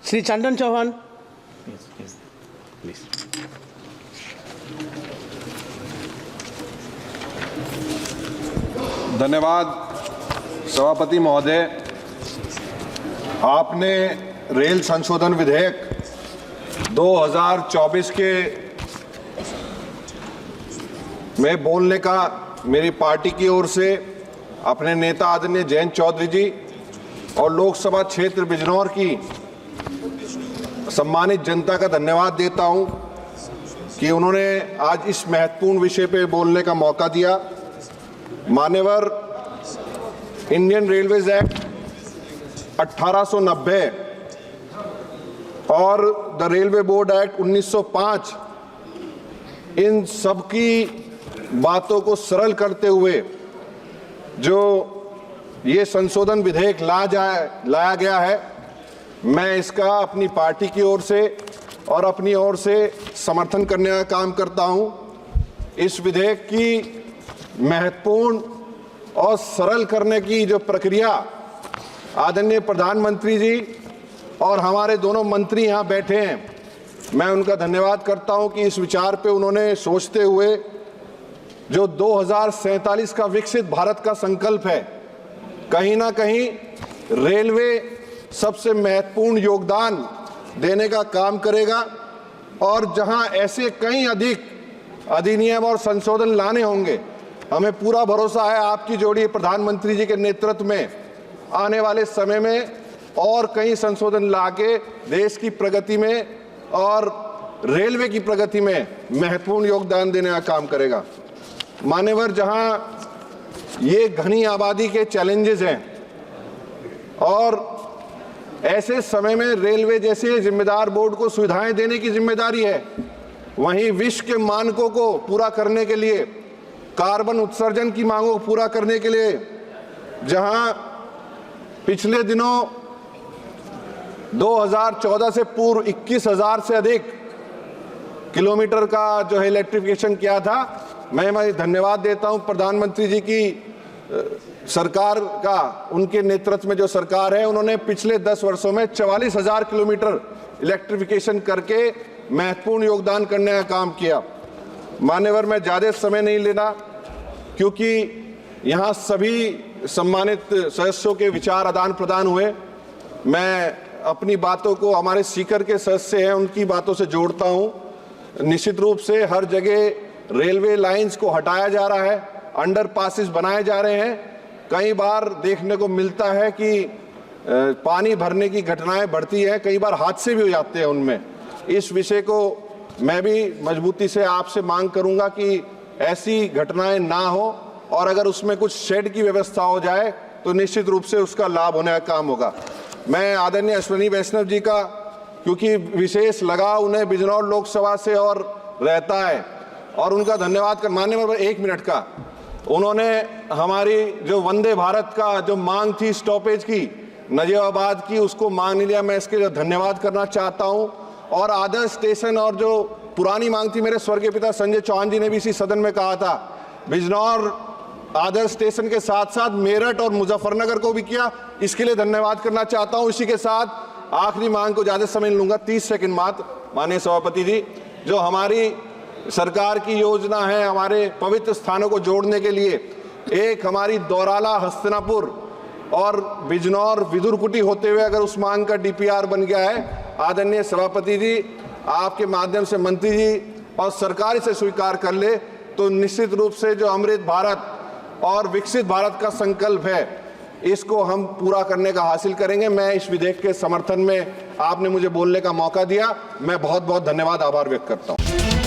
श्री चंदन चौहान। धन्यवाद सभापति महोदय। आपने रेल संशोधन विधेयक 2024 के में बोलने का मेरी पार्टी की ओर से अपने नेता आदरणीय जयंत चौधरी जी और लोकसभा क्षेत्र बिजनौर की सम्मानित जनता का धन्यवाद देता हूं कि उन्होंने आज इस महत्वपूर्ण विषय पे बोलने का मौका दिया। मान्यवर, इंडियन रेलवेज एक्ट 1890 और द रेलवे बोर्ड एक्ट 1905 इन सब की बातों को सरल करते हुए जो ये संशोधन विधेयक लाया गया है, मैं इसका अपनी पार्टी की ओर से और अपनी ओर से समर्थन करने का काम करता हूं। इस विधेयक की महत्वपूर्ण और सरल करने की जो प्रक्रिया आदरणीय प्रधानमंत्री जी और हमारे दोनों मंत्री यहाँ बैठे हैं, मैं उनका धन्यवाद करता हूं कि इस विचार पे उन्होंने सोचते हुए जो 2047 का विकसित भारत का संकल्प है, कहीं ना कहीं रेलवे सबसे महत्वपूर्ण योगदान देने का काम करेगा। और जहां ऐसे कई अधिक अधिनियम और संशोधन लाने होंगे, हमें पूरा भरोसा है आपकी जोड़ी प्रधानमंत्री जी के नेतृत्व में आने वाले समय में और कई संशोधन लाके देश की प्रगति में और रेलवे की प्रगति में महत्वपूर्ण योगदान देने का काम करेगा। मान्यवर, जहां ये घनी आबादी के चैलेंजेस हैं और ऐसे समय में रेलवे जैसे जिम्मेदार बोर्ड को सुविधाएं देने की जिम्मेदारी है, वहीं विश्व के मानकों को पूरा करने के लिए, कार्बन उत्सर्जन की मांगों को पूरा करने के लिए, जहां पिछले दिनों 2014 से पूर्व 21,000 से अधिक किलोमीटर का जो है इलेक्ट्रिफिकेशन किया था, मैं धन्यवाद देता हूं प्रधानमंत्री जी की सरकार का। उनके नेतृत्व में जो सरकार है, उन्होंने पिछले 10 वर्षों में 44,000 किलोमीटर इलेक्ट्रिफिकेशन करके महत्वपूर्ण योगदान करने का काम किया। मान्यवर, मैं ज़्यादा समय नहीं लेना क्योंकि यहाँ सभी सम्मानित सदस्यों के विचार आदान प्रदान हुए। मैं अपनी बातों को हमारे सीकर के सदस्य हैं उनकी बातों से जोड़ता हूँ। निश्चित रूप से हर जगह रेलवे लाइंस को हटाया जा रहा है, अंडर पासिस बनाए जा रहे हैं। कई बार देखने को मिलता है कि पानी भरने की घटनाएं बढ़ती हैं, कई बार हादसे भी हो जाते हैं उनमें। इस विषय को मैं भी मजबूती से आपसे मांग करूंगा कि ऐसी घटनाएं ना हो और अगर उसमें कुछ शेड की व्यवस्था हो जाए तो निश्चित रूप से उसका लाभ होने का काम होगा। मैं आदरणीय अश्विनी वैष्णव जी का, क्योंकि विशेष लगाव उन्हें बिजनौर लोकसभा से और रहता है, और उनका धन्यवाद कर मानने में 1 मिनट का, उन्होंने हमारी जो वंदे भारत का जो मांग थी स्टॉपेज की नजीबाबाद की, उसको मांग नहीं लिया। मैं इसके लिए धन्यवाद करना चाहता हूं। और आदर्श स्टेशन और जो पुरानी मांग थी, मेरे स्वर्गीय पिता संजय चौहान जी ने भी इसी सदन में कहा था, बिजनौर आदर्श स्टेशन के साथ साथ मेरठ और मुजफ्फरनगर को भी किया, इसके लिए धन्यवाद करना चाहता हूं। इसी के साथ आखिरी मांग को ज्यादा समय नहीं लूंगा, 30 सेकंड मात्र। माननीय सभापति जी, जो हमारी सरकार की योजना है हमारे पवित्र स्थानों को जोड़ने के लिए, एक हमारी दौराला हस्तिनापुर और बिजनौर विदुरकुटी होते हुए अगर उस मांग का डीपीआर बन गया है, आदरणीय सभापति जी आपके माध्यम से मंत्री जी और सरकार इसे स्वीकार कर ले तो निश्चित रूप से जो अमृत भारत और विकसित भारत का संकल्प है, इसको हम पूरा करने का हासिल करेंगे। मैं इस विधेयक के समर्थन में आपने मुझे बोलने का मौका दिया, मैं बहुत बहुत धन्यवाद आभार व्यक्त करता हूँ।